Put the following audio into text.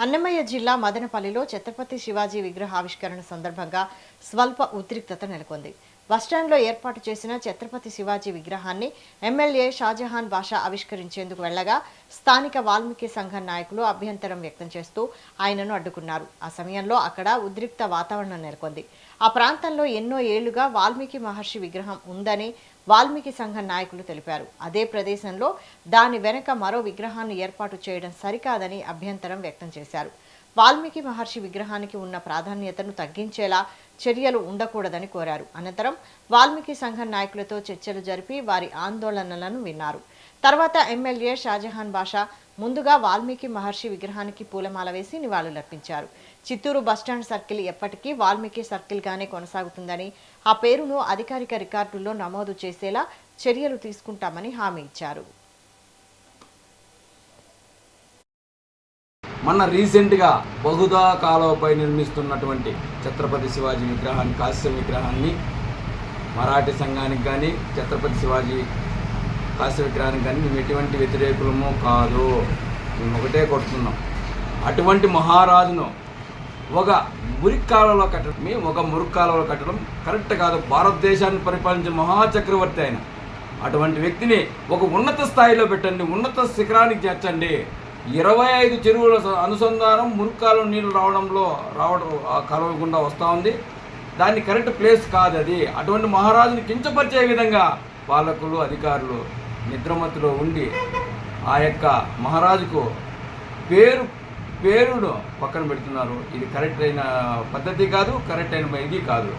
అన్నమయ్య జిల్లా మదనపల్లిలో ఛత్రపతి శివాజీ విగ్రహావిష్కరణ సందర్భంగా స్వల్ప ఉద్రిక్తత నెలకొంది. బస్టాండ్లో ఏర్పాటు చేసిన ఛత్రపతి శివాజీ విగ్రహాన్ని ఎమ్మెల్యే షాజహాన్ బాషా ఆవిష్కరించేందుకు వెళ్లగా స్థానిక వాల్మీకి సంఘం నాయకులు అభ్యంతరం వ్యక్తం చేస్తూ ఆయనను అడ్డుకున్నారు. ఆ సమయంలో అక్కడ ఉద్రిక్త వాతావరణం నెలకొంది. ఆ ప్రాంతంలో ఎన్నో ఏళ్లుగా వాల్మీకి మహర్షి విగ్రహం ఉందని వాల్మీకి సంఘం నాయకులు తెలిపారు. అదే ప్రదేశంలో దాని వెనక మరో విగ్రహాన్ని ఏర్పాటు చేయడం సరికాదని అభ్యంతరం వ్యక్తం చేశారు. వాల్మీకి మహర్షి విగ్రహానికి ఉన్న ప్రాధాన్యతను తగ్గించేలా చర్యలు ఉండకూడదని కోరారు. అనంతరం వాల్మీకి సంఘం నాయకులతో చర్చలు జరిపి వారి ఆందోళనలను విన్నారు. తర్వాత ఎమ్మెల్యే షాజహాన్ బాషా ముందుగా వాల్మీకి మహర్షి విగ్రహానికి పూలమాల వేసి నివాళులర్పించారు. చిత్తూరు బస్టాండ్ సర్కిల్ ఎప్పటికీ వాల్మీకి సర్కిల్గానే కొనసాగుతుందని, ఆ పేరును అధికారిక రికార్డుల్లో నమోదు చేసేలా చర్యలు తీసుకుంటామని హామీ ఇచ్చారు. మన రీసెంట్గా బహుదా కాలువపై నిర్మిస్తున్నటువంటి ఛత్రపతి శివాజీ విగ్రహాన్ని, కాశ్య విగ్రహాన్ని మరాఠీ సంఘానికి కానీ ఛత్రపతి శివాజీ కాశ్య విగ్రహానికి కానీ మేము ఎటువంటి వ్యతిరేకులము కాదు, మేము ఒకటే కొడుతున్నాం. అటువంటి మహారాజును ఒక మురిక్కాలలో కట్టడం, మేము ఒక మురిక్కాలలో కట్టడం కరెక్ట్ కాదు. భారతదేశాన్ని పరిపాలించిన మహాచక్రవర్తి ఆయన. అటువంటి వ్యక్తిని ఒక ఉన్నత స్థాయిలో పెట్టండి, ఉన్నత శిఖరానికి చేర్చండి. 25 చెరువుల అనుసంధానం మురుక్కాలు నీళ్ళు రావడం కాలువ గుండా వస్తూ ఉంది. దాన్ని కరెక్ట్ ప్లేస్ కాదు అది. అటువంటి మహారాజుని కించపరిచే విధంగా పాలకులు, అధికారులు నిద్రమత్తులో ఉండి ఆ యొక్క మహారాజుకు పేరును పక్కన పెడుతున్నారు. ఇది కరెక్ట్ అయిన పద్ధతి కాదు, కరెక్ట్ అయిన ఇది కాదు.